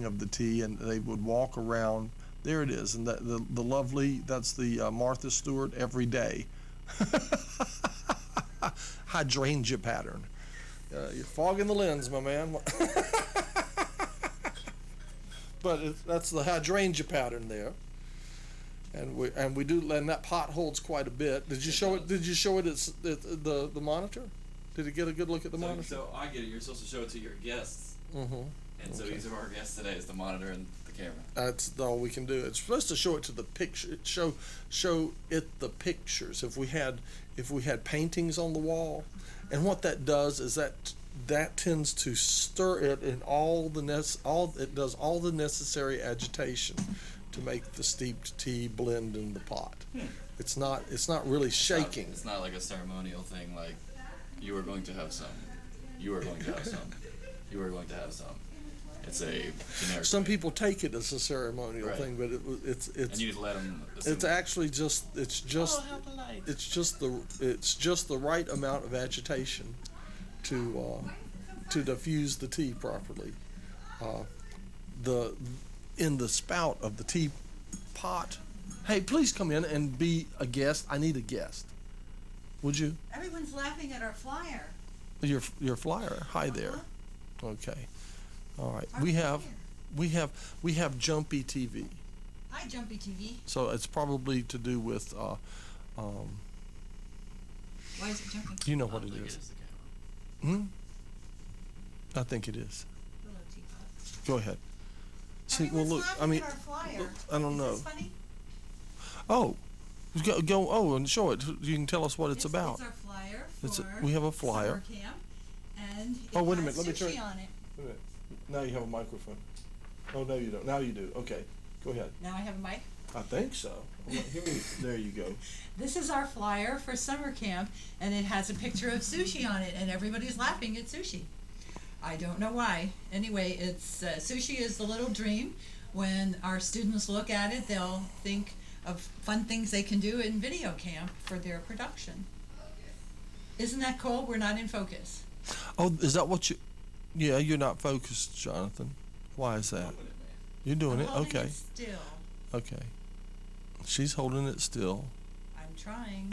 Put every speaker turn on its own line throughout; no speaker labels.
making of the tea, and they would walk around. There it is, and the lovely, that's the Martha Stewart every day hydrangea pattern. You're fogging the lens, my man. But that's the hydrangea pattern there, and we do, and that pot holds quite a bit. Did you show it? Did you show it at the monitor? Did it get a good look at the monitor?
So I get it. You're supposed to show it to your guests.
Mm-hmm.
And so these are our guests today: is the monitor and the camera.
That's all we can do. It's supposed to show it to the picture. Show it the pictures. If we had paintings on the wall, and what that does is that tends to stir it in it does all the necessary agitation to make the steeped tea blend in the pot. It's not really shaking.
It's not like a ceremonial thing like you are going to have some, you are going to have some, you are going to have some. It's a generic.
Some people take it as a ceremonial thing, but it's
and you just let them.
It's actually it's just the right amount of agitation to diffuse the tea properly. In the spout of the tea pot. Hey, please come in and be a guest. I need a guest. Would you?
Everyone's laughing at our flyer.
Your flyer. Hi there. Okay. All right.
Our
We have Jumpy TV.
Hi, Jumpy TV.
So it's probably to do with
Why is it jumping?
you know what it is. I think it is.
Hello, teapot.
Go ahead. See, well,
Everyone's
look. I
laughing
mean,
at our flyer.
I don't know.
Is this funny?
Oh, go. Oh, and show it. You can tell us what it's about.
It's our flyer
It's
for
we have a flyer.
summer camp, and it
Oh, wait a
has
minute, let me
sushi
turn-
on it.
Wait a minute. Now you have a microphone. Oh, no, you don't. Now you do. Okay, go ahead.
Now I have a mic.
I think so. There you go.
This is our flyer for summer camp, and it has a picture of sushi on it, and everybody's laughing at sushi. I don't know why. Anyway, it's sushi is the little dream. When our students look at it, they'll think of fun things they can do in video camp for their production. Isn't that cool? We're not in focus.
Oh, is that what you? Yeah, you're not focused, Jonathan. Why is that? You're doing
I'm
it.
holding
Okay.
it still.
Okay. She's holding it still.
I'm trying.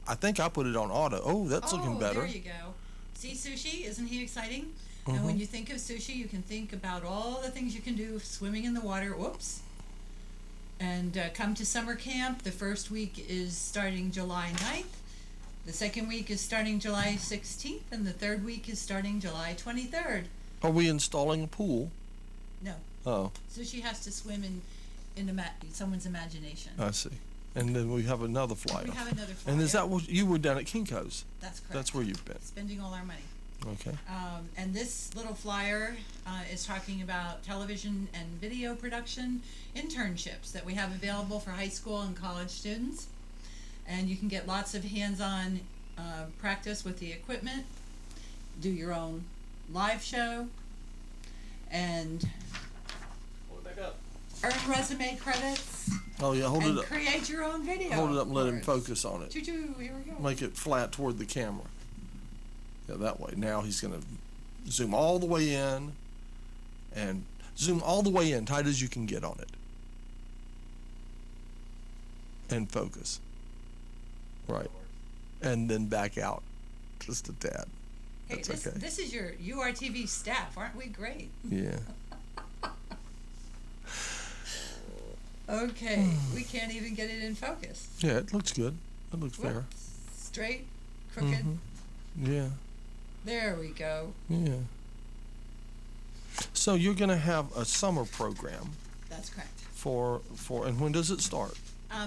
I think I put it on auto. Oh, that's looking better.
There you go. See sushi? Isn't he exciting? And when you think of sushi, you can think about all the things you can do swimming in the water. Whoops. And come to summer camp. The first week is starting July 9th. The second week is starting July 16th. And the third week is starting July 23rd.
Are we installing a pool?
No.
Oh,
Sushi has to swim in someone's imagination.
I see. And then we have another flyer.
We have another flyer.
And is that what you were down at Kinko's?
That's correct.
That's where you've been.
Spending all our money.
Okay.
And this little flyer is talking about television and video production internships that we have available for high school and college students. And you can get lots of hands-on practice with the equipment, do your own live show, and
Hold it back up.
earn resume credits,
Oh yeah, hold
and
it up.
create your own video.
Hold it up and let him
of
focus on it.
course. Choo-choo, here we go.
Make it flat toward the camera. Yeah, that way. Now he's going to zoom all the way in and zoom all the way in, tight as you can get on it. And focus. Right. And then back out just a tad.
Hey,
That's okay.
this is your URTV staff. Aren't we great?
Yeah.
Okay, we can't even get it in focus.
Yeah, it looks good. It looks fair.
Whoops. Straight, crooked.
Yeah.
There we go.
Yeah. So you're going to have a summer program
That's correct.
and when does it start?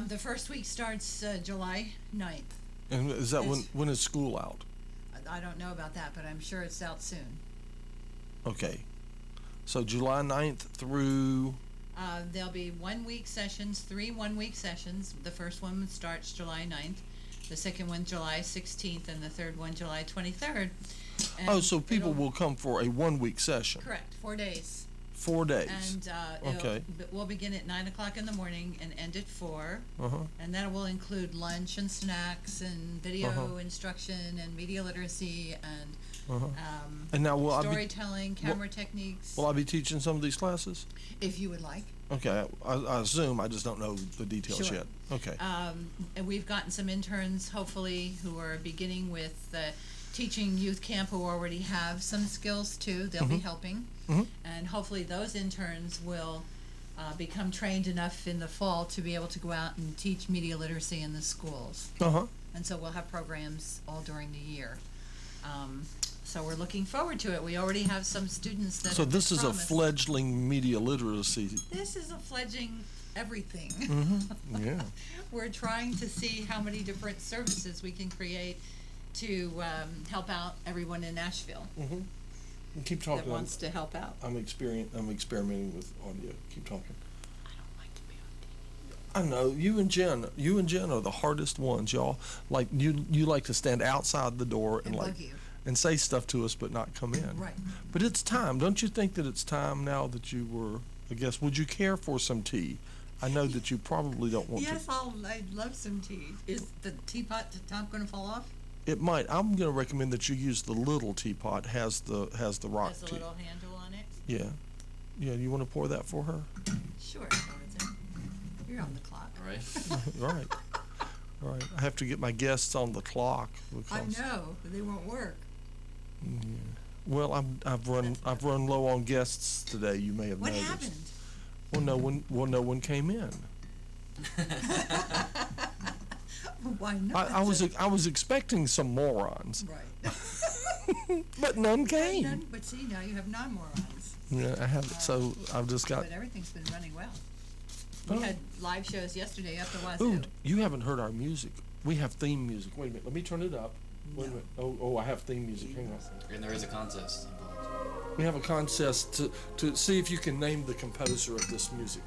The first week starts July 9th.
And is that
It's-
when is school out?
I don't know about that, but I'm sure it's out soon.
Okay. So July 9th through
There'll be 1 week sessions, 3 1-week sessions. The first one starts July 9th, the second one July 16th, and the third one July 23rd.
Oh, so people
it'll-
will come for a 1 week session.
Correct, 4 days.
4 days.
And
Okay.
we'll begin at 9 o'clock in the morning and end at 4.
Uh-huh.
And that will include lunch and snacks and video instruction and media literacy and
And now
storytelling, camera techniques,
will I be teaching some of these classes?
if you would like.
Okay, I assume, I just don't know the details
Sure.
yet. Okay.
And we've gotten some interns, hopefully, who are beginning with teaching youth camp who already have some skills too. They'll be helping. And hopefully those interns will become trained enough in the fall to be able to go out and teach media literacy in the schools.
Uh-huh.
And so we'll have programs all during the year. So we're looking forward to it. We already have some students that
So
have
this is a
promised.
fledgling media literacy.
This is a fledgling everything.
Yeah.
We're trying to see how many different services we can create to help out everyone in Asheville
Keep
that
talking.
wants to help out.
I'm experimenting with audio. Keep talking.
I don't like to be on TV.
I know you and Jen are the hardest ones, y'all. Like you like to stand outside the door and like
bug you.
and say stuff to us, but not come in.
Right.
But it's time. Don't you think that it's time now that you were? I guess. Would you care for some tea? I know that you probably don't want
Yes,
to.
I'd love some tea. Is the teapot top going to fall off?
It might. I'm going to recommend that you use the little teapot. Has the rock
Has a
tea.
little handle on it?
Yeah. Yeah. You want to pour that for her?
Sure. You're on the clock.
Right?
Right. All right. I have to get my guests on the clock
I
because.
know, but they won't work.
Well, I've run low on guests today. You may have
What
noticed.
happened?
Well, no one came in.
Why not?
I was expecting some morons,
Right.
but none came.
But see, now you have non-morons.
Yeah, I have. So I've just got.
But everything's been running well. We
Oh.
had live shows yesterday up the Wazoo.
Ooh, you haven't heard our music. We have theme music. Wait a minute. Let me turn it up. Wait a minute. Oh, I have theme music. Hang on.
And there is a contest involved.
We have a contest to see if you can name the composer of this music.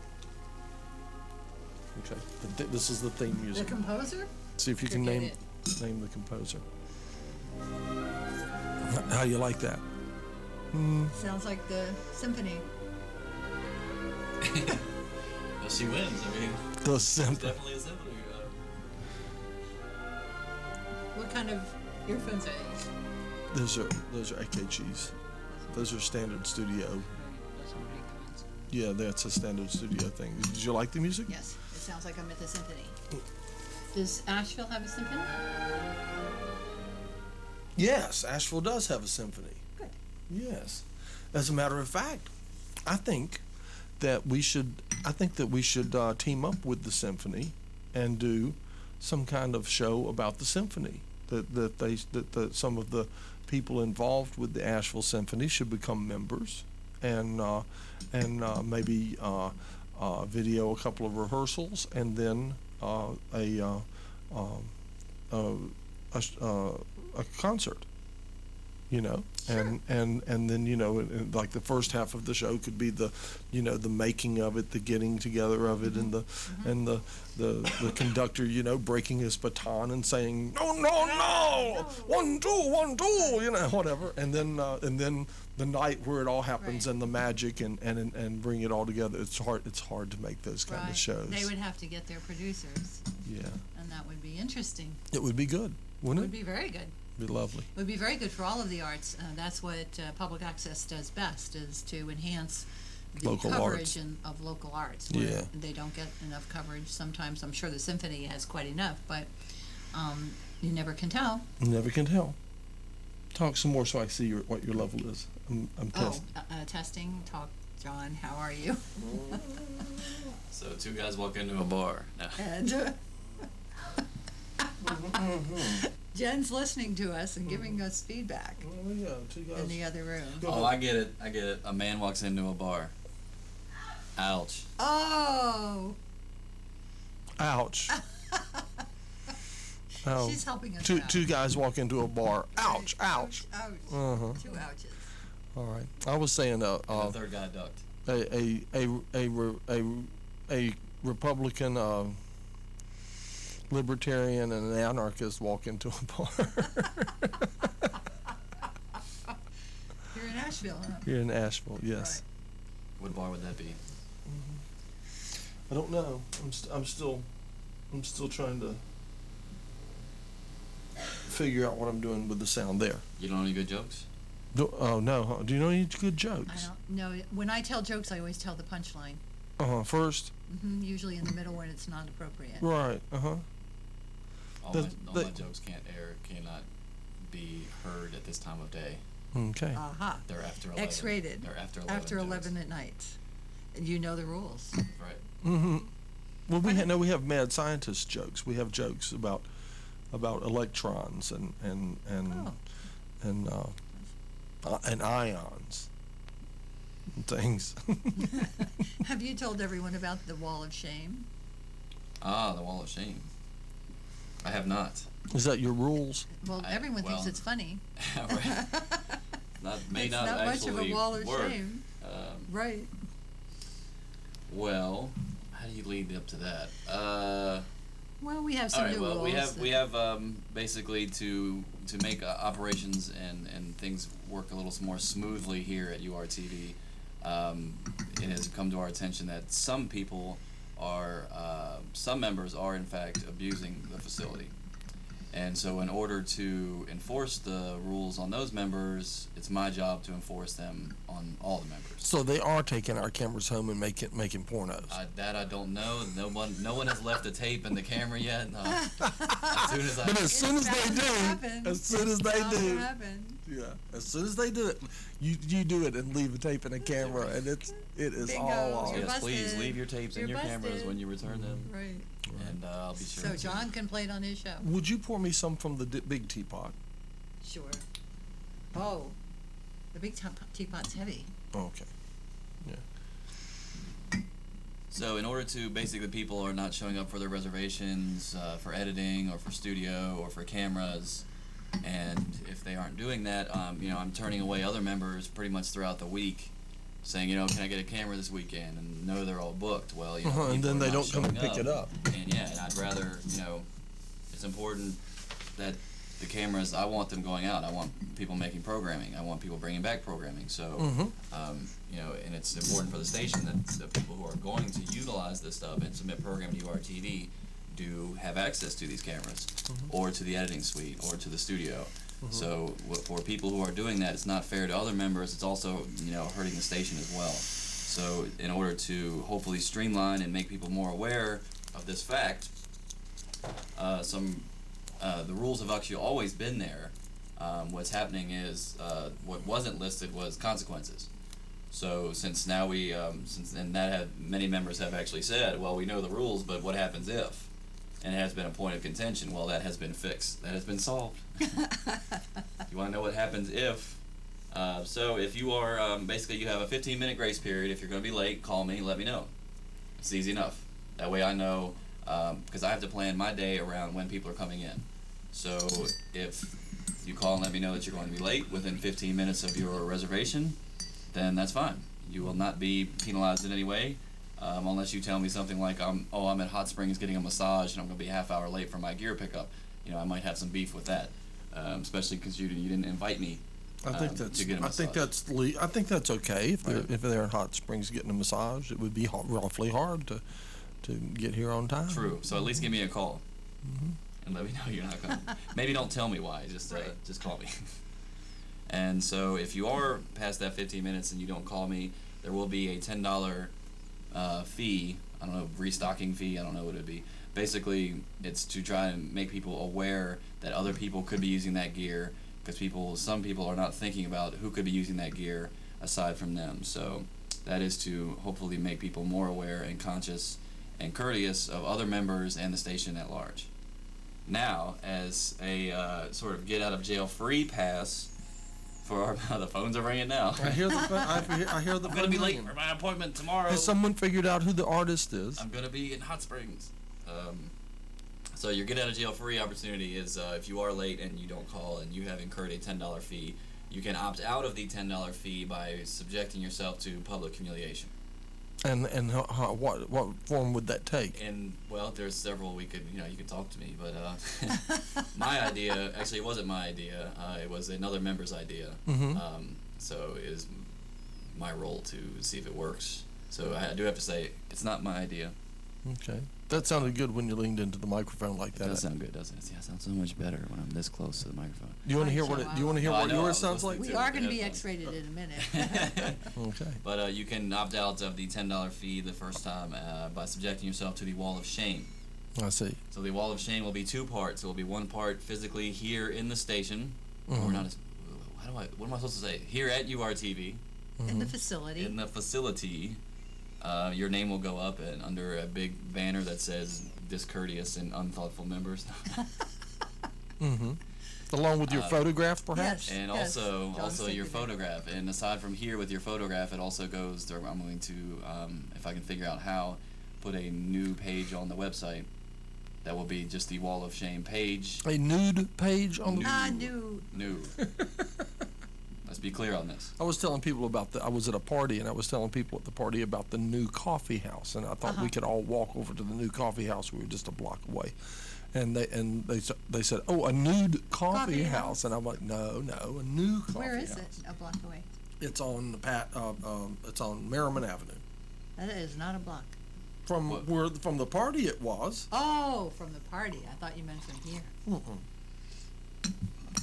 Okay. This is the theme
The
music.
composer?
See if you can
Forget
name the composer. How you like that?
Sounds like the symphony.
Well, she wins. I mean,
The
it's
symphony.
definitely a symphony.
What kind of earphones are these?
Those are AKGs. Those are standard studio.
Those are Raycons.
Yeah, that's a standard studio thing. Did you like the music?
Yes, it sounds like I'm at the symphony. Does Asheville have a symphony?
Yes, Asheville does have a symphony.
Good.
Yes. As a matter of fact, I think that we should team up with the symphony and do some kind of show about the symphony. That some of the people involved with the Asheville Symphony should become members, and maybe video a couple of rehearsals, and then a concert.
Sure.
and then like the first half of the show could be the making of it, the getting together of it, and the conductor breaking his baton and saying no 1 2 1 2 whatever, and then the night where it all happens,
Right.
and the magic and bring it all together. It's hard to make those kind of shows.
They would have to get their producers,
Yeah,
and that would be interesting.
it would be good,
It
wouldn't
would be very good.
Be lovely.
It would be very good for all of the arts. That's what public access does best, is to enhance the
Local
coverage
arts.
of local arts. Where
Yeah.
they don't get enough coverage sometimes. I'm sure the symphony has quite enough, but you never can tell.
You never can tell. Talk some more so I see what your level is. I'm testing.
Testing. Talk, John. How are you?
So 2 guys walk into a bar. No.
And Jen's listening to us and giving us feedback
Oh yeah, 2 guys.
in the other room.
Oh, I get it. A man walks into a bar. Ouch.
Oh,
Ouch. Oh.
she's helping us
Two
out.
two guys walk into a bar. Ouch! Ouch!
Ouch.
Uh-huh.
2 ouches.
All right. I was saying
The third guy ducked.
a Republican, libertarian, and an anarchist walk into a bar.
You're in Asheville, huh?
Here in Asheville, yes.
What bar would that be?
I don't know. I'm still trying to figure out what I'm doing with the sound there.
You don't know any good jokes?
Oh no! Huh? Do you know any good jokes?
I don't know. When I tell jokes, I always tell the punchline.
First.
Usually in the middle when it's not appropriate.
Right.
All my jokes cannot be heard at this time of day.
Okay.
Aha.
They're after 11.
X-rated.
They're
After 11
jokes.
at night. And you know the rules.
Right.
Mm-hmm. Well, we have mad scientist jokes. We have jokes about electrons and ions and things.
Have you told everyone about the wall of shame?
Ah, the wall of shame. I have not.
Is that your rules?
Well, everyone thinks it's funny.
Right. May
it's
not
not much of a
actually
wall of
work.
shame. Right.
Well, how do you lead up to that?
Well, we have some
all right.
new
Well,
rules.
we have basically to make operations and things work a little more smoothly here at URTV. It has come to our attention that some members are in fact abusing the facility. And so in order to enforce the rules on those members, it's my job to enforce them on all the members.
So they are taking our cameras home and making pornos.
That I don't know. No one has left the tape and the camera yet. As soon as they do, yeah, as soon as they do it, you do it and leave a tape and a camera, and it is
Bingo.
all off.
You're
yes, please
busted.
leave your tapes and
You're
your cameras
busted.
when you return them,
Right.
and I'll be sure.
So
to-
John can play it on his show.
Would you pour me some from the big teapot?
Sure. Oh, the big teapot's heavy.
Okay.
So in order to basically people are not showing up for their reservations for editing or for studio or for cameras, and if they aren't doing that, I'm turning away other members pretty much throughout the week, saying, can I get a camera this weekend? And no, they're all booked. Well,
and
people
then
are
they
not
don't come and
showing
pick it up.
And and I'd rather, it's important that the cameras, I want them going out. I want people making programming. I want people bringing back programming. So, and it's important for the station that the people who are going to utilize this stuff and submit programming to URTV do have access to these cameras, or to the editing suite, or to the studio. So for people who are doing that, it's not fair to other members. It's also, hurting the station as well. So in order to hopefully streamline and make people more aware of this fact, the rules have actually always been there. What's happening is what wasn't listed was consequences. So since now many members have actually said, well, we know the rules, but what happens if? And it has been a point of contention. Well, that has been fixed. That has been solved. You want to know what happens if? So if you are, basically you have a 15-minute grace period. If you're going to be late, call me, let me know. It's easy enough. That way I know, because I have to plan my day around when people are coming in. So if you call and let me know that you're going to be late within 15 minutes of your reservation, then that's fine. You will not be penalized in any way, unless you tell me something like, I'm at Hot Springs getting a massage and I'm going to be a half hour late for my gear pickup. I might have some beef with that, especially because you didn't invite me.
I think that's.
To get a
I think
massage.
I think that's okay if
Right.
they're in Hot Springs getting a massage. It would be awfully hard to get here on time.
True. So at least give me a call, and let me know you're not coming. Maybe don't tell me why. Just call me. And so if you are past that 15 minutes and you don't call me, there will be a $10 fee. I don't know, restocking fee. I don't know what it would be. Basically, it's to try and make people aware that other people could be using that gear, because some people are not thinking about who could be using that gear aside from them. So that is to hopefully make people more aware and conscious and courteous of other members and the station at large. Now, as a sort of get out of jail free pass for the phones are ringing now.
I hear the I hear the.
I'm gonna be late for my appointment tomorrow.
Has someone figured out who the artist is?
I'm gonna be in Hot Springs. So your get out of jail free opportunity is if you are late and you don't call and you have incurred a $10 fee, you can opt out of the $10 fee by subjecting yourself to public humiliation.
And what form would that take?
And well, there's several you could talk to me, but my idea, actually it wasn't my idea, it was another member's idea. So it was my role to see if it works. So I do have to say, it's not my idea.
Okay. That sounded good when you leaned into the microphone like
It
that.
does sound good, doesn't it? Yeah, it sounds so much better when I'm this close to the microphone.
Do you want to hear what it? Do you want to hear
No, I
what
know, I
yours
was
sounds like?
listening
We
to
are
the
going to be
headphones.
X-rated in a minute.
Okay.
But you can opt out of the $10 fee the first time by subjecting yourself to the wall of shame.
I see.
So the wall of shame will be 2 parts. It will be 1 part physically here in the station, or not. What am I supposed to say? Here at URTV,
In the facility.
in the facility, your name will go up and under a big banner that says "discourteous and unthoughtful members."
Along with your photograph, perhaps.
Yes.
And
Yes.
also
John's
your
thinking that.
photograph. And aside from here with your photograph, it also goes to, I'm going to, if I can figure out how, put a new page on the website that will be just the Wall of Shame page.
A nude page on the.
New.
Let's be clear on this.
I was telling people about I was at a party, and I was telling people at the party about the new coffee house, and I thought we could all walk over to the new coffee house. We were just a block away, and they said, "Oh, a nude coffee house," and I'm like, "No, a new coffee house."
Where is it? A block away.
It's on it's on Merriman Avenue.
That is not a block.
From the party it was.
Oh, from the party. I thought you meant from here.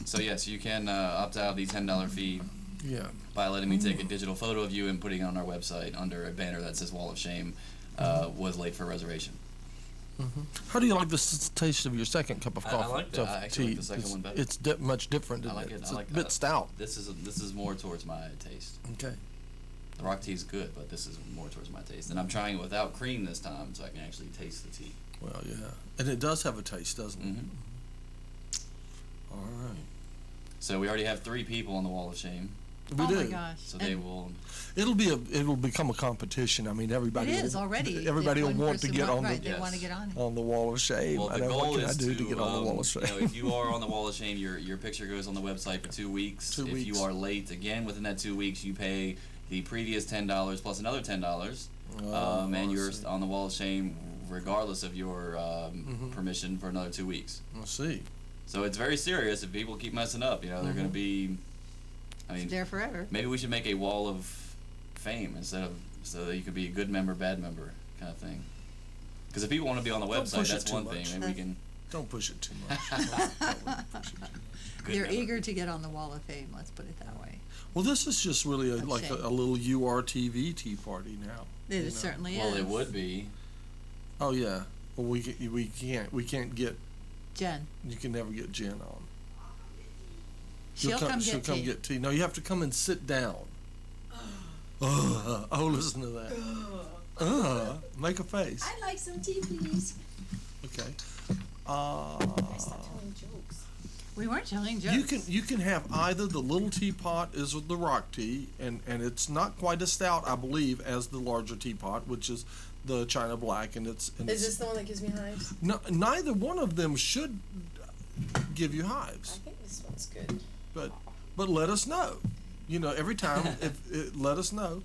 So yes, you can opt out of the $10 fee
Yeah.
by letting me take a digital photo of you and putting it on our website under a banner that says Wall of Shame. Was late for reservation.
How do you like the taste of your second cup of
I
coffee?
like that. I actually like the second one better.
It's much different.
I
Isn't
like it.
It's
I like
a bit stout.
This is more towards my taste.
Okay.
The rock tea is good, but this is more towards my taste. And I'm trying it without cream this time, so I can actually taste the tea.
Well, yeah, and it does have a taste, doesn't it? All right.
So we already have 3 people on the Wall of Shame.
We do.
My gosh.
So they will.
It'll become a competition. I mean, everybody.
It is already.
Everybody will
If one
want to
person
get on
right,
the
they want to get on it.
on the Wall of Shame.
Well,
I
the
know
goal
what can I
is
do to get on the Wall of Shame.
if you are on the Wall of Shame, your picture goes on the website for 2 weeks.
2
If
weeks.
you are late, again within that 2 weeks, you pay the previous $10 plus another $10, and
I
you're
see.
on the Wall of Shame regardless of your permission for another 2 weeks.
I see.
So it's very serious. If people keep messing up, they're going to be. I mean,
It's there forever.
maybe we should make a Wall of Fame so that you could be a good member, bad member kind of thing. Because if people want to be on the
Don't
website,
push it
that's
too
one
much.
thing. Maybe we can.
Don't push it too much. Don't push it too much.
Good
They're
member.
eager to get on the Wall of Fame. Let's put it that way.
Well, this is just really like
shame.
a little URTV tea party now.
It
you know.
certainly
Well,
is.
it would be.
Oh yeah. Well, we can't get.
Jen.
You can never get Jen on.
She'll come
She'll
get
come
tea.
get tea. No, you have to come and sit down. Listen to that. Make a face.
I'd like some tea, please.
Okay.
I stopped telling jokes.
We weren't telling jokes.
You can have either the little teapot is the rock tea, and it's not quite as stout, I believe, as the larger teapot, which is the China Black, and it's.
Is this the one that gives me hives?
No, neither one of them should give you
I
hives,
think this one's good.
but let us know. Every time let us know,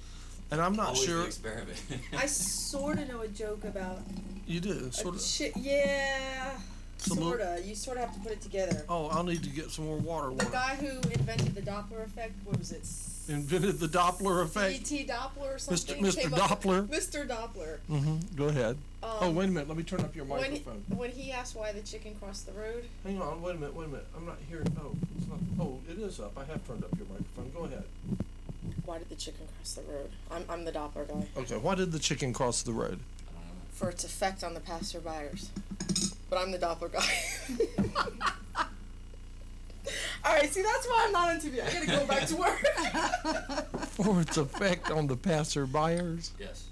and I'm not
Always
sure
the experiment.
I sort of know a joke about
you do sort of.
yeah,
It's a little-
sorta. You sort of have to put it together.
Oh, I'll need to get some more water.
The guy who invented the Doppler effect, what was it?
Invented the Doppler effect.
C.T. Doppler or something?
Mr.
came up-
Doppler.
Mr. Doppler.
Go ahead. Oh, wait a minute. Let me turn up your
When
microphone.
when he asked why the chicken crossed the road,
Hang on. Wait a minute. I'm not hearing. Oh, it's not. Oh, it is up. I have turned up your microphone. Go ahead.
why did the chicken cross the road? I'm the Doppler guy.
Okay. Why did the chicken cross the road?
For its effect on the passerbyers. But I'm the Doppler guy. Alright, see, that's why I'm not on TV. I gotta go back to work.
For its effect on the passerbyers.
Yes.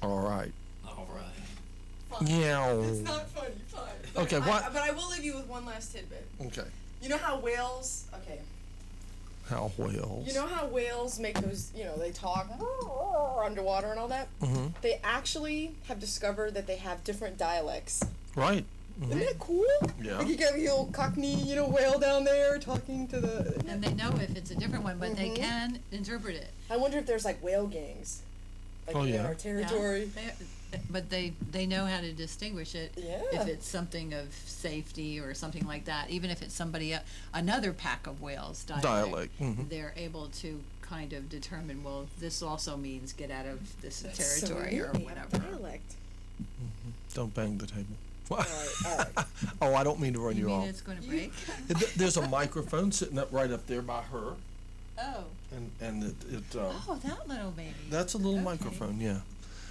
All right.
All right.
Yeah.
It's not funny, fine. But
Okay, what-
But I will leave you with one last tidbit.
Okay.
You know how whales, okay,
How whales?
you know how whales make those, they talk underwater and all that?
Mm-hmm.
They actually have discovered that they have different dialects.
Right.
Isn't that cool?
Yeah.
Like you get a little Cockney, whale down there talking to the...
And they know if it's a different one, but they can interpret it.
I wonder if there's like whale gangs like
Oh,
in
yeah.
our territory.
But they know how to distinguish it.
Yeah.
If it's something of safety or something like that, even if it's somebody another pack of whales dialect, they're able to kind of determine, well, this also means get out of this territory or whatever.
Dialect.
Don't bang the table.
All right.
Oh, I don't mean to run
You
you
mean
off.
it's going to break?
There's a microphone sitting up right up there by her,
Oh.
and it
Oh, that little baby.
that's a little
Okay.
microphone, yeah.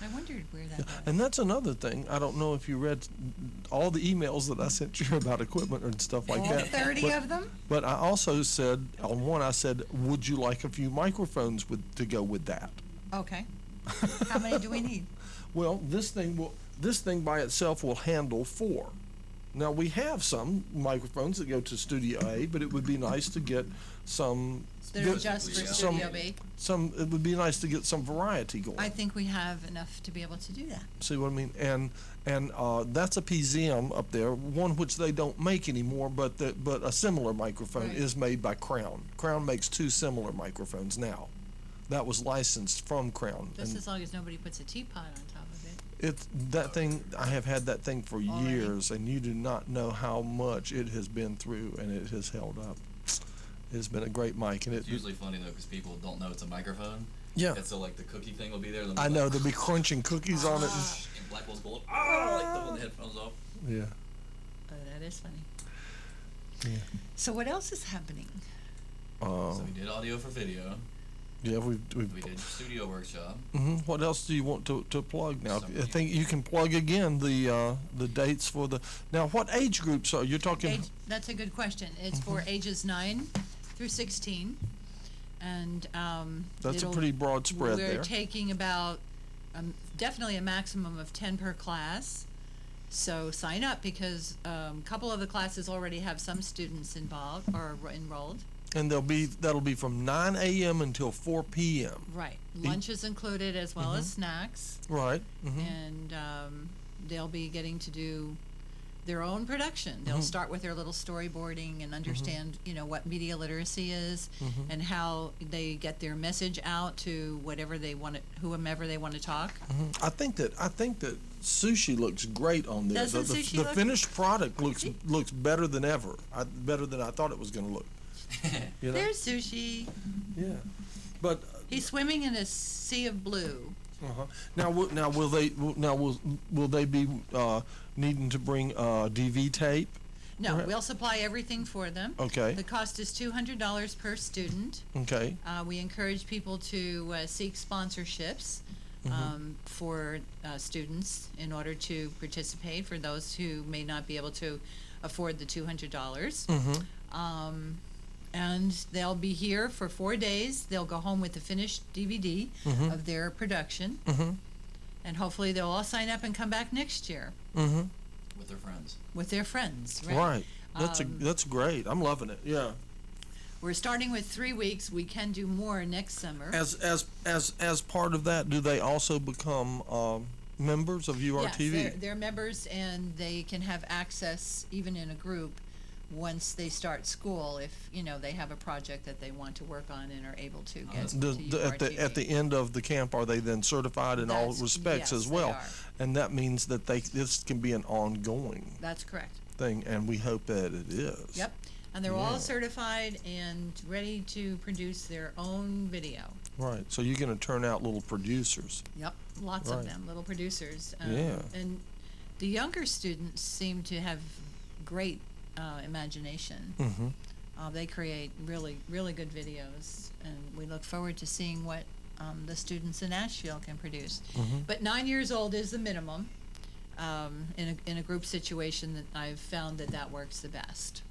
I wondered where that was.
And that's another thing. I don't know if you read all the emails that I sent you about equipment and stuff like
All
that.
30
but,
of them?
But I also said, on one, I said, would you like a few microphones to go with that?
Okay. How many do we need?
Well, this thing by itself will handle 4. Now, we have some microphones that go to Studio A, but it would be nice to get some.
That are just for Studio B?
It would be nice to get some variety going.
I think we have enough to be able to do that.
See what I mean? And that's a PZM up there, one which they don't make anymore, but a similar microphone
Right.
is made by Crown. Crown makes 2 similar microphones now. That was licensed from Crown.
Just
And
as long as nobody puts a teapot on top of it.
it's that thing. I have had that thing for
Already?
years, and you do not know how much it has been through, and it has held up. It's been a great mic, and
It's usually funny though because people don't know it's a microphone.
yeah.
And so like the cookie thing will be there.
I know they'll be crunching cookies on it.
And Blackwell's gold. Oh, like throwing the headphones off.
Yeah.
Oh, that is funny.
Yeah.
So what else is happening?
So we did audio for video.
Yeah,
We did studio workshop.
What else do you want to plug now?
So
I think you can plug again the dates for the. Now, what age groups are you talking?
That's a good question. It's for ages 9 through 16, and
That's a pretty broad spread
we're
there.
taking about definitely a maximum of 10 per class. So sign up because a couple of the classes already have some students involved or enrolled.
And that'll be from 9 a.m. until 4 p.m.
Right. Lunch is included as well as snacks.
Right.
And they'll be getting to do their own production. They'll start with their little storyboarding and understand, what media literacy is and how they get their message out to whomever they want to talk.
I think that sushi looks great on there.
Doesn't sushi
the
look-
finished product looks better than ever. Better than I thought it was going to look. You know?
There's sushi.
Yeah. But
He's swimming in a sea of blue.
now will they be needing to bring DV tape?
No,
Correct.
we'll supply everything for them.
Okay.
The cost is $200 per student.
Okay.
We encourage people to seek sponsorships for students in order to participate for those who may not be able to afford the $200. And they'll be here for 4 days. They'll go home with the finished DVD of their production. And hopefully they'll all sign up and come back next year
With their friends.
with their friends.
Right. That's great. I'm loving it. Yeah.
We're starting with 3 weeks. We can do more next summer.
As part of that, do they also become members of URTV?
Yes, they're members, and they can have access even in a group once they start school if they have a project that they want to work on and are able to get to URTV.
At the end of the camp, are they then certified in all respects
yes,
as well?
they are.
And that means that this can be an ongoing
That's correct.
thing, and we hope that it is.
Yep. And they're all certified and ready to produce their own video.
Right. So you're going to turn out little producers.
Yep. Lots
Right.
of them, little producers.
Yeah.
And the younger students seem to have great imagination. They create really, really good videos, and we look forward to seeing what the students in Asheville can produce. But 9 years old is the minimum. In a group situation, that I've found that works the best.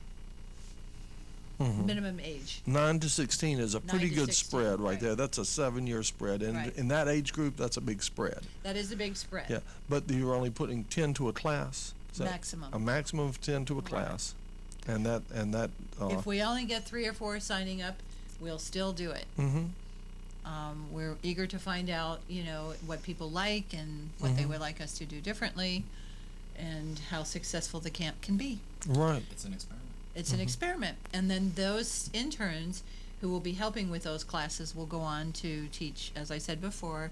Minimum age.
9 to 16 is a
9
pretty
to
good
16,
spread right
right.
there. That's a 7-year spread, and
Right.
in that age group, that's a big spread.
That is a big spread.
Yeah, but you're only putting 10 to a class. Is that
Maximum.
A maximum of 10 to a class, and that.
If we only get 3 or 4 signing up, we'll still do it. We're eager to find out, what people like and what they would like us to do differently, and how successful the camp can be.
Right.
It's an experiment.
It's an experiment, and then those interns who will be helping with those classes will go on to teach, as I said before,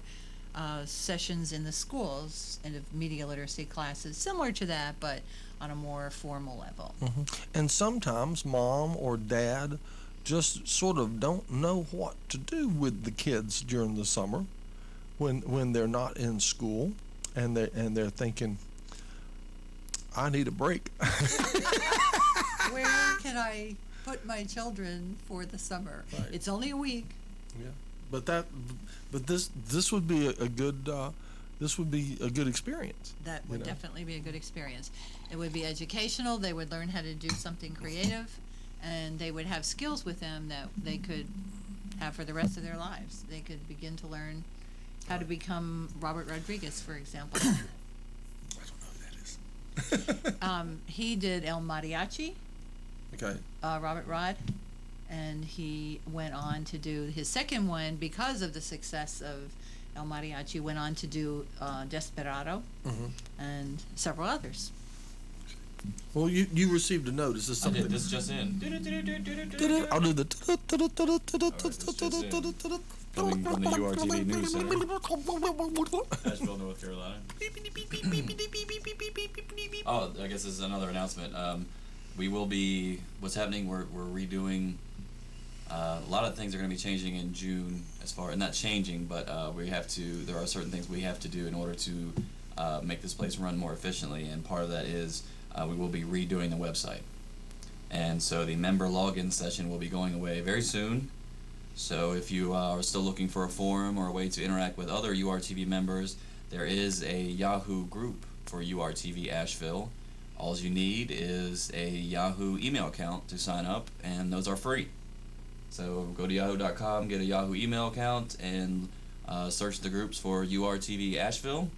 sessions in the schools and of media literacy classes, similar to that, but on a more formal level.
And sometimes mom or dad just sort of don't know what to do with the kids during the summer when they're not in school, and they're thinking, I need a break.
Where can I put my children for the summer?
Right.
It's only a week.
Yeah, but this would be a good experience.
That would definitely be a good experience. It would be educational. They would learn how to do something creative, and they would have skills with them that they could have for the rest of their lives. They could begin to learn how to become Robert Rodriguez, for example.
I don't know who that is.
He did El Mariachi,
Okay.
Robert Rod, and he went on to do his second one because of the success of El Mariachi, went on to do Desperado and several others.
Well, you received a notice. Is
I
something?
did. This just in.
I'll do the.
Coming from the URTV News Center, Asheville, North Carolina. Oh, I guess this is another announcement. We will be. What's happening? We're redoing. A lot of things are going to be changing in June, as far, and not changing, but we have to. There are certain things we have to do in order to make this place run more efficiently, and part of that is we will be redoing the website. And so the member login session will be going away very soon. So if you are still looking for a forum or a way to interact with other URTV members, there is a Yahoo group for URTV Asheville. All you need is a Yahoo email account to sign up, and those are free. So go to yahoo.com, get a Yahoo email account, and search the groups for URTV Asheville,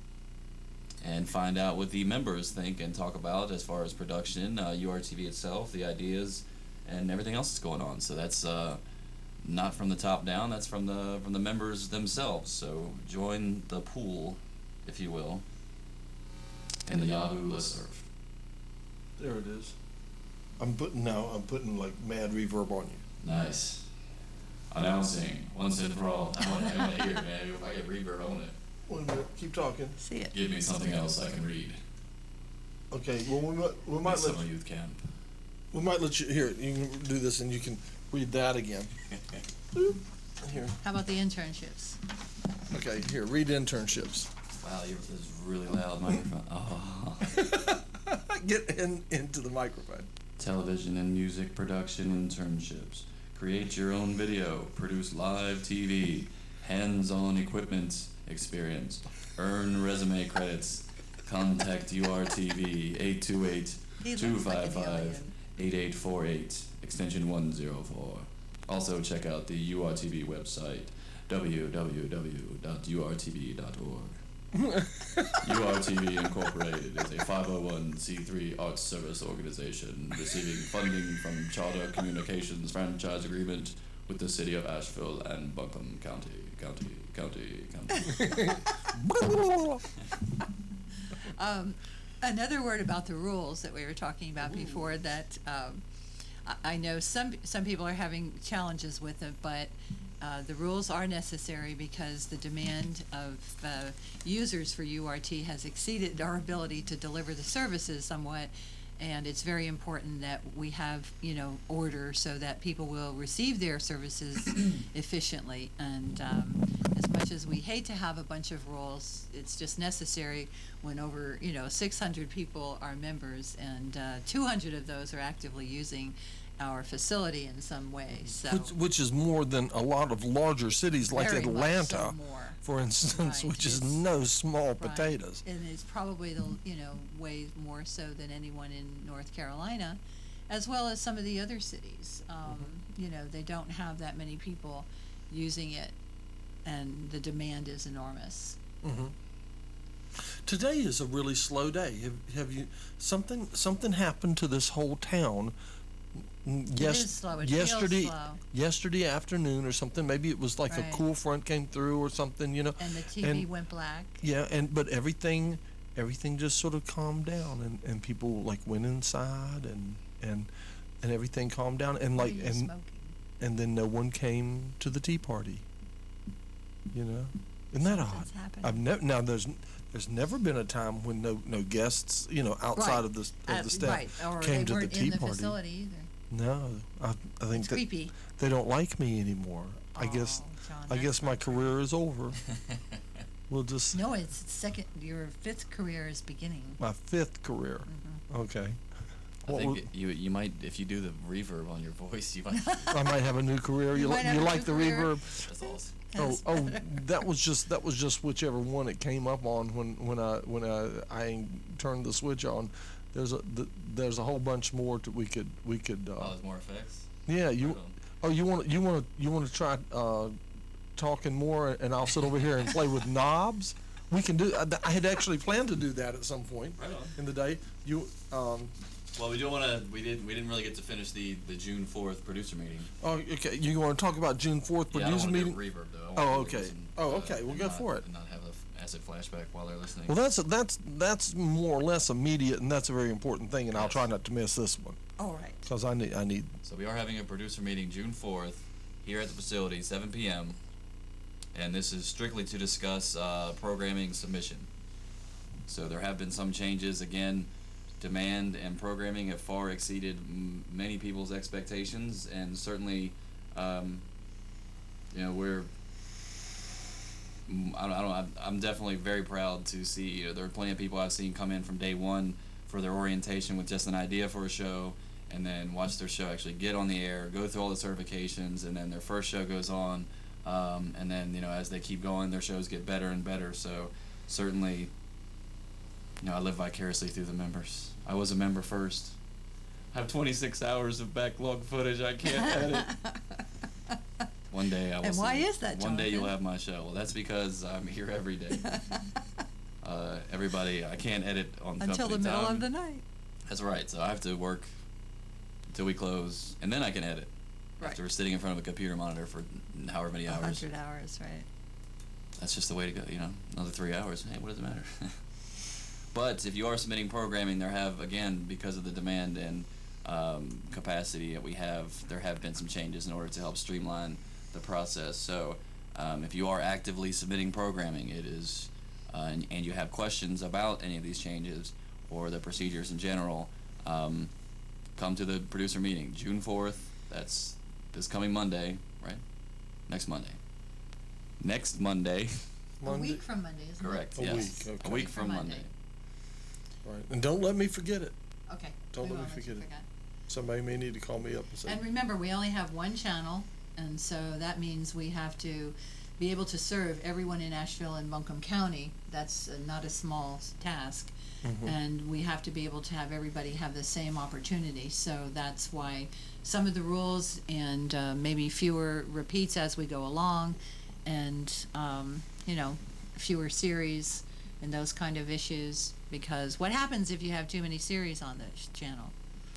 and find out what the members think and talk about as far as production, URTV itself, the ideas, and everything else that's going on. So that's not from the top down, that's from the members themselves. So join the pool, if you will, in the Yahoo listserv.
There it is. I'm putting like mad reverb on you.
Nice. Announcing once and for all. I want to hear it, man. If I get reverb on it,
Wait a minute. Keep talking.
See it.
give me something else I can read.
Okay. Well, we might let
Summer youth camp.
you here. You can do this, and you can read that again. Here.
How about the internships?
Okay. Here. Read internships.
Wow, this is really loud microphone. Oh.
Get into the microphone.
Television and music production internships. Create your own video. Produce live TV. Hands-on equipment experience. Earn resume credits. Contact URTV 828-255-8848, extension 104. Also check out the URTV website, www.urtv.org. URTV Incorporated is a 501c3 arts service organization receiving funding from Charter Communications franchise agreement with the city of Asheville and Buncombe County.
Another word about the rules that we were talking about before that I know some people are having challenges with it, but the rules are necessary because the demand of users for URT has exceeded our ability to deliver the services somewhat, and it's very important that we have, order so that people will receive their services efficiently. And as much as we hate to have a bunch of rules, it's just necessary when over, 600 people are members, and 200 of those are actively using our facility in some way. So
Which is more than a lot of larger cities like
very much
Atlanta,
so more.
for instance,
Right.
which is
It's-
no small
Right.
potatoes.
And it's probably way more so than anyone in North Carolina, as well as some of the other cities. They don't have that many people using it, and the demand is enormous.
Today is a really slow day. Have you something happened to this whole town?
It is slow. It feels slow.
Yesterday afternoon or something. Maybe it was like a
Right.
cool front came through or something.
And the TV went black.
Yeah, but everything just sort of calmed down, and people like went inside, and everything calmed down, and
What are you smoking?
and then no one came to the tea party. Isn't that odd?
Something's happening.
I've never now. There's never been a time when no guests, outside
Right.
of the staff
right, or
came
they
to the
weren't
tea
in the
party.
facility either.
No, I think
It's
that
creepy.
they don't like me anymore. I guess
Oh, John,
I
that's
guess my
not true.
career is over. We'll just
No, it's second. Your fifth career is beginning.
my fifth career.
Mm-hmm.
Okay.
I
What
think
would-
you might, if you do the reverb on your voice, you might.
I might have a new career.
You
You,
might have
you
a
like the
new career.
reverb?
That's awesome.
Oh, that was just whichever one it came up on when I turned the switch on. There's a whole bunch more we could.
Oh, there's more effects.
Yeah, you.
Right on.
Oh, you want to try talking more, and I'll sit over here and play with knobs. We can do. I had actually planned to do that at some point
Right on.
in the day.
Well, we don't want to. We didn't really get to finish the June 4th producer meeting.
Oh, okay. You want to talk about June 4th
Yeah, I don't
producer
want to do
meeting?
reverb though. I
Oh,
want people to
okay.
listen,
Oh, okay. We'll
and
go
not-
for it.
And not have a acid flashback while they're listening.
Well, that's more or less immediate, and that's a very important thing. And I'll
Yes.
try not to miss this one
All right.
because I need.
So we are having a producer meeting June 4th here at the facility, 7 p.m. And this is strictly to discuss programming submission. So there have been some changes. Again, demand and programming have far exceeded many people's expectations, and certainly, we're. I'm definitely very proud to see. There are plenty of people I've seen come in from day one for their orientation with just an idea for a show, and then watch their show actually get on the air, go through all the certifications, and then their first show goes on, and then as they keep going, their shows get better and better. So certainly, I live vicariously through the members. I was a member first. I have 26 hours of backlog footage I can't edit. One day I will.
And why
see it.
is that,
One day you'll
Jonathan?
have my show. Well, that's because I'm here every day. Everybody, I can't edit on
Until the
company
middle
time.
of the night.
That's right. So I have to work until we close, and then I can edit.
Right.
After sitting in front of a computer monitor for however many hours.
100 hours, right?
That's just the way to go. Another 3 hours. Hey, what does it matter? But if you are submitting programming, there have, again, because of the demand and capacity that we have, there have been some changes in order to help streamline the process. So if you are actively submitting programming, it is, and you have questions about any of these changes or the procedures in general, come to the producer meeting, June 4th. That's this coming Monday, right? Next Monday. Next Monday.
A week from Monday, isn't
Correct.
A
yes.
week, okay.
A week from Monday.
Right, and don't let me forget it.
Okay.
Don't
we
let me
won't
forget
you
it.
forget.
Somebody may need to call me up and say.
And remember, we only have one channel, and so that means we have to be able to serve everyone in Asheville and Buncombe County. That's not a small task. And we have to be able to have everybody have the same opportunity. So that's why some of the rules and maybe fewer repeats as we go along, and fewer series and those kind of issues. Because what happens if you have too many series on the channel?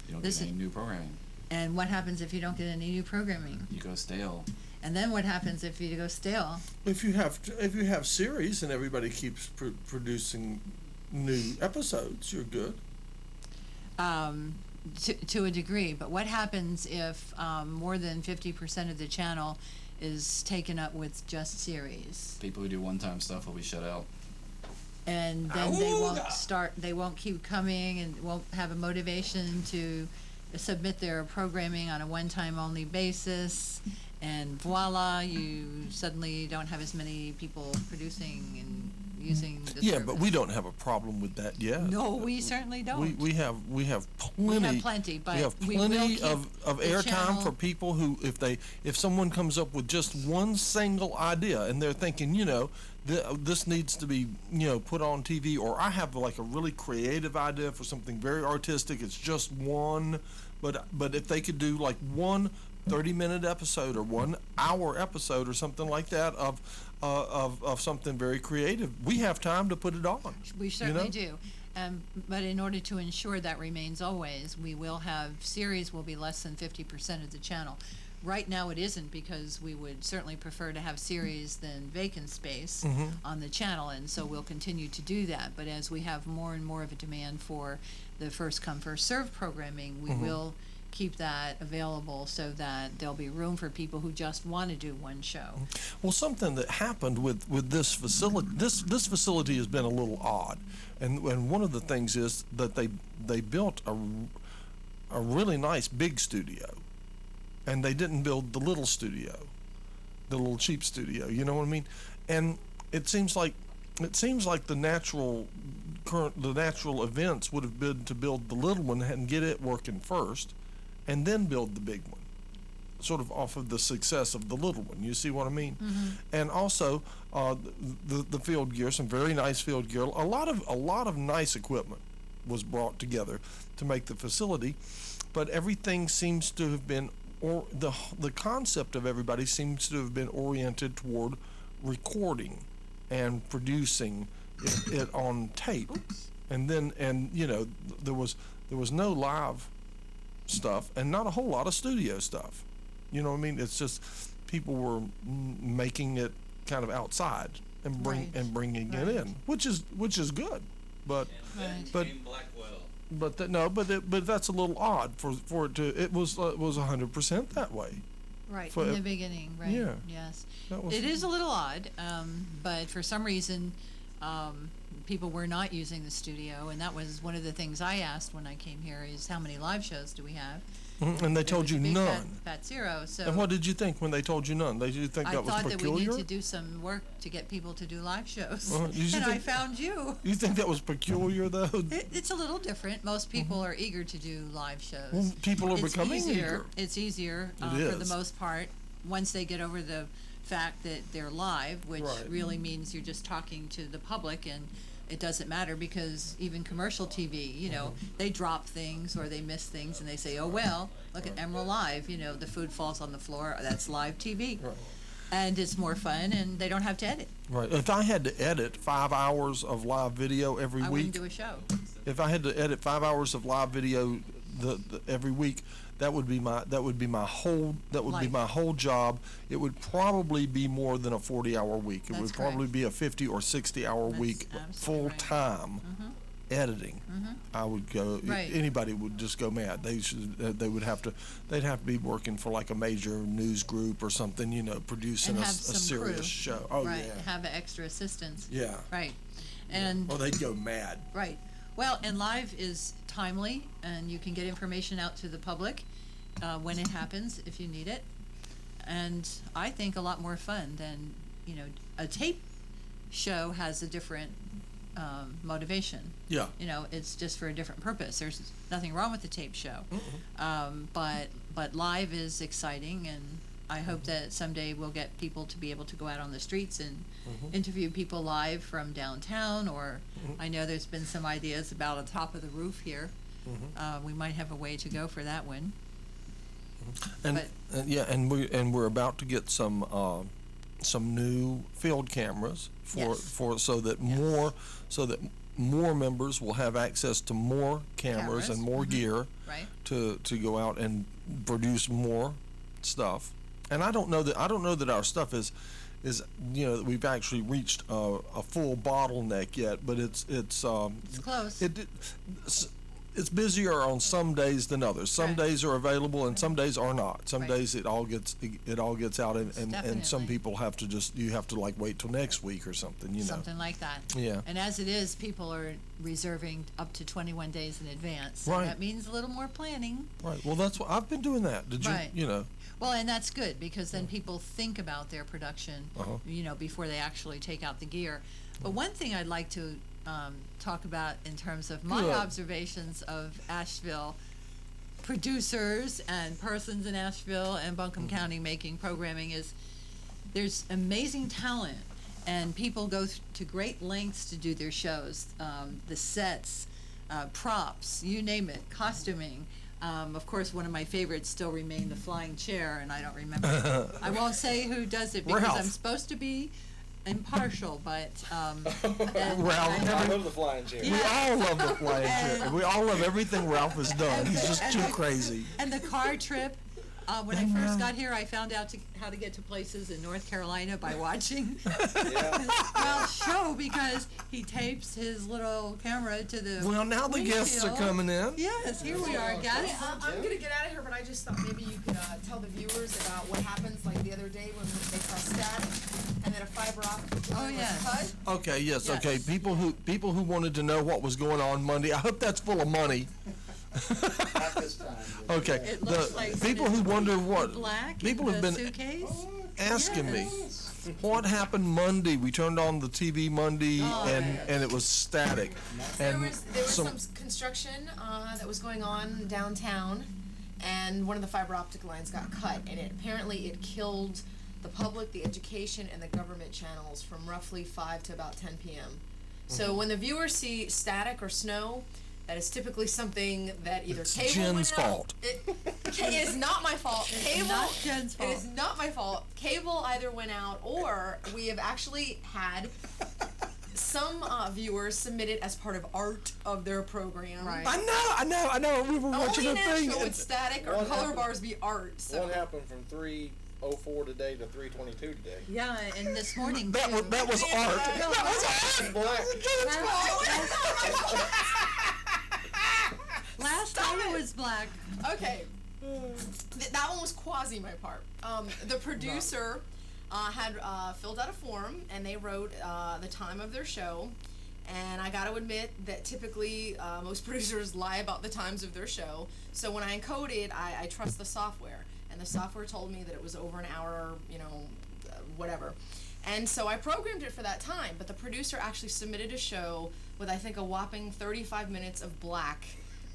You don't
This
get any
is-
new programming.
And what happens if you don't get any new programming?
You go stale.
And then what happens if you go stale?
If you have series and everybody keeps producing new episodes, you're good.
To a degree, but what happens if more than 50% of the channel is taken up with just series?
People who do one-time stuff will be shut out.
And then they won't keep coming and won't have a motivation to submit their programming on a one-time only basis, and voila, you suddenly don't have as many people producing and using the
Yeah,
service.
but we don't have a problem with that yet.
No, we certainly don't.
We have plenty.
We have plenty, but
we have
we will
plenty
keep
of
the
airtime
channel-
for people who, if someone comes up with just one single idea and they're thinking, this needs to be, put on TV, or I have like a really creative idea for something very artistic. It's just one, but if they could do like one 30-minute episode or 1 hour episode or something like that of something very creative, we have time to put it on.
We certainly do. But in order to ensure that remains always, we will have series will be less than 50% of the channel. Right now it isn't, because we would certainly prefer to have series than vacant space on the channel, and so we'll continue to do that. But as we have more and more of a demand for the first come, first served programming, we will keep that available so that there'll be room for people who just want to do one show.
Well, something that happened with this facility, this facility has been a little odd, and one of the things is that they built a really nice big studio, and they didn't build the little studio, the little cheap studio. You know what I mean? And it seems like the natural events would have been to build the little one and get it working first, and then build the big one, sort of off of the success of the little one. You see what I mean?
Mm-hmm.
And also the field gear, some very nice field gear. A lot of nice equipment was brought together to make the facility, but everything seems to have been, or the concept of everybody seems to have been oriented toward recording and producing it on tape.
Oops.
And there was no live stuff and not a whole lot of studio stuff. You know what I mean? It's just people were making it kind of outside and bringing it in, which is good. But
Right.
but but that's a little odd for it to. It was 100% that way.
Right,
For-
in the beginning, right,
yeah.
yes.
That was,
It is a little odd, but for some reason, people were not using the studio, and that was one of the things I asked when I came here, is how many live shows do we have?
and they
There
told
was
you
a big
none.
fat zero, so.
And what did you think when they told you none? Did you think
I
that was
thought that we
peculiar?
need to do some work to get people to do live shows,
Uh-huh. You
and I
think-
found you.
You think that was peculiar though?
It's a little different. Most people are eager to do live shows.
Well, people are
It's
becoming
easier.
eager.
It's easier
It
for the
is.
most part, once they get over the fact that they're live, which
Right.
really means you're just talking to the public, and it doesn't matter, because even commercial TV, they drop things or they miss things, and they say, oh, well, look at Emerald Live, the food falls on the floor, that's live TV.
Right.
And it's more fun, and they don't have to edit.
Right. If I had to edit 5 hours of live video every
I
week,
wouldn't do a show.
if I had to edit 5 hours of live video every week, that would be my whole job. It would probably be more than a 40-hour week. It
That's
would probably
correct.
be a 50 or 60-hour
That's
week
absolutely
full
right.
time editing. I would go.
Right.
Anybody would just go mad. They'd have to be working for like a major news group or something. Producing
And
a
have some
serious
crew.
show. Oh
Right,
yeah.
have extra assistants.
Yeah.
Right. And
Oh, they'd go mad.
right. Well, and live is timely, and you can get information out to the public when it happens, if you need it. And I think a lot more fun than, a tape show has a different motivation.
Yeah.
It's just for a different purpose. There's nothing wrong with the tape show. But live is exciting, and I hope that someday we'll get people to be able to go out on the streets and interview people live from downtown, or I know there's been some ideas about on top of the roof here. We might have a way to go for that one.
And
But-
we're about to get some new field cameras so that more members will have access to more cameras and more gear
Right?
to go out and produce more stuff. And I don't know that our stuff is that we've actually reached a full bottleneck yet, but it's
It's close.
it's busier on some days than others. Some
Right.
days are available and some days are not. Some
Right.
days it all gets out and some
Definitely.
people have to like wait till next week or something,
Something like that.
Yeah.
And as it is, people are reserving up to 21 days in advance. So
Right.
that means a little more planning.
Right. Well, that's what I've been doing that. Did you?
Right. Well, and that's good, because then people think about their production,
Uh-huh.
before they actually take out the gear. But one thing I'd like to talk about in terms of my
Good.
observations of Asheville producers and persons in Asheville and Buncombe County making programming is there's amazing talent, and people go to great lengths to do their shows. The sets, props, you name it, costuming. Of course, one of my favorites still remain the flying chair, and I don't remember. I won't say who does it because
Ralph.
I'm supposed to be impartial, but
Ralph,
I love the flying chair.
we all love the flying chair. We all love everything Ralph has done. He's just too crazy.
And the car trip, When I first got here, I found out how to get to places in North Carolina by watching Ralph's show, because he tapes his little camera to the
Well, now the guests are
windshield.
coming in.
Yes, here we are, guests.
I'm gonna get out of here, but I just thought maybe you could tell the viewers about what happens, like the other day when they saw static, and then a fiber optic line was cut.
Okay, yes,
Yes.
okay. People who wanted to know what was going on Monday, I hope that's full of money.
Not this time. but-
Okay,
It looks like
people
it
who
is
wonder
the
what,
black
people
in
have
the
been
suitcase.
asking me,
Yes.
what happened Monday? We turned on the TV Monday
Oh,
and it was static.
There
And
was some construction that was going on downtown, and one of the fiber optic lines got cut, and apparently it killed the public, the education, and the government channels from roughly 5 to about 10 p.m. So when the viewers see static or snow, that is typically something that either
It's
cable
Jen's
went out.
fault.
It is not my fault. Cable.
not Jen's
It is
fault.
not my fault. Cable either went out, or we have actually had some viewers submit it as part of art of their program.
Right.
I know. We were watching
Only
a
in
thing.
Nashville would static or
What
color
happened?
bars be art. So
What happened from 3:04 today to 3:22 today?
Yeah, and this morning
That
too.
was art. That was art.
Black.
Last time it was black.
okay. That one was quasi my part. The producer had filled out a form, and they wrote the time of their show. And I got to admit that typically most producers lie about the times of their show. So when I encoded, I trust the software. And the software told me that it was over an hour, whatever. And so I programmed it for that time. But the producer actually submitted a show with, I think, a whopping 35 minutes of black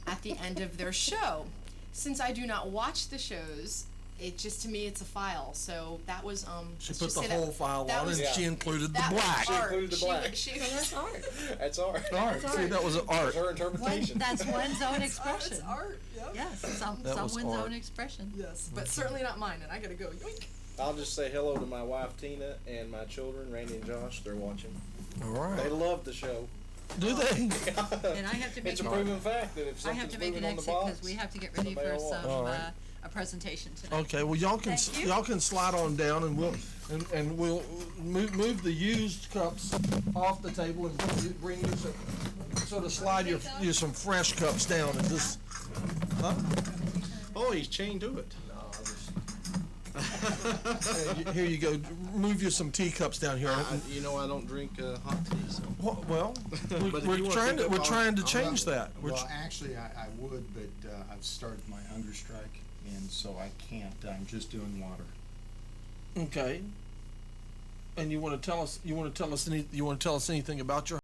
at the end of their show. Since I do not watch the shows, it just, to me, it's a file. So that was
She
let's
put
just
the
say
whole
that-
file
that
on
was-
and she included the
that was
black.
She
art.
included the black.
That's art.
That's art.
Art. See, that was art.
That's her interpretation.
That's one's own expression.
It's art. Yep.
Yes,
That was
someone's
art.
own expression.
Yes, but certainly not mine, and I gotta go. Yoink.
I'll just say hello to my wife Tina and my children Randy and Josh. They're watching.
All
They
right.
love the show.
Do they?
And I have to make
It's a
an-
proven fact that if
I have
something's
to make an
moving on the
exit
box,
because we have to get ready for
somebody will watch.
some
All right.
a presentation tonight.
Okay. Well, y'all can
Thank you.
y'all can slide on down and we'll move the used cups off the table and bring you some, sort of slide you some fresh cups down and just. Huh?
Oh, he's chained to it.
Here you go. Move you some teacups down here.
You know, I don't drink hot tea, so.
Well,
But if you
we're
wanna
trying
pick
to
up
we're
on-
trying to
on
change
that-
that. We're
Well, actually, I would, but I've started my hunger strike, and so I can't. I'm just doing water.
okay. And you want to tell us anything about your